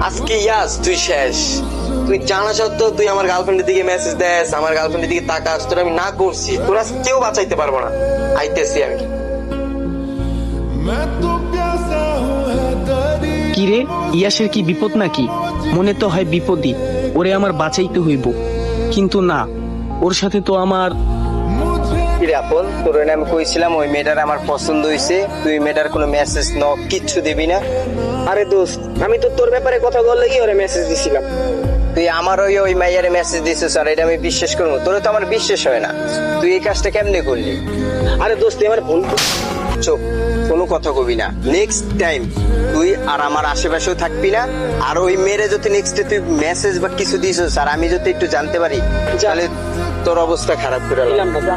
আজকে ইয়াস তুই শেষ। তুই জানা সত্ত্বেও তুই আমার গার্লফ্রেন্ডের দিকে মেসেজ দেস, আমার গার্লফ্রেন্ডের দিকে তাকাস, তোর আমি না করছি, তোরা কেউ বাঁচাইতে পারবো না। আইতেছি আমি। কিরে, ইয়াসের কি বিপদ নাকি? মনে তো হয় বিপদই, ওরে আমার বাঁচাইতে হইব। কিন্তু না, ওর সাথে তো আমার কিরে আপন, তোর না আমি কইছিলাম ওই মেয়েটার আমার পছন্দ হইছে, তুই মেয়েটার কোনো মেসেজ ন কিচ্ছু দিবি না। আরে দোস্ত, আমি তো তোর ব্যাপারে কথা বললে কি ওরে মেসেজ দিছিলাম। তুই আমার ওই মাইয়ারে মেসেজ দিছিস আর এটা আমি বিশ্বাস করবো? তোর তো আমার বিশ্বাস হয় না। তুই এই কাজটা কেমনে করলি? আরে দোস্ত, তুই আমার ভুল চুপ, কোনো কথা কবি না। নেক্সট টাইম তুই আর আমার আশেপাশেও থাকবি না। আর ওই মেয়েরে যদি নেক্সট তুই মেসেজ বা কিছু দিছিস আর আমি যদি একটু জানতে পারি, তাহলে তোর অবস্থা খারাপ করে দিলাম না।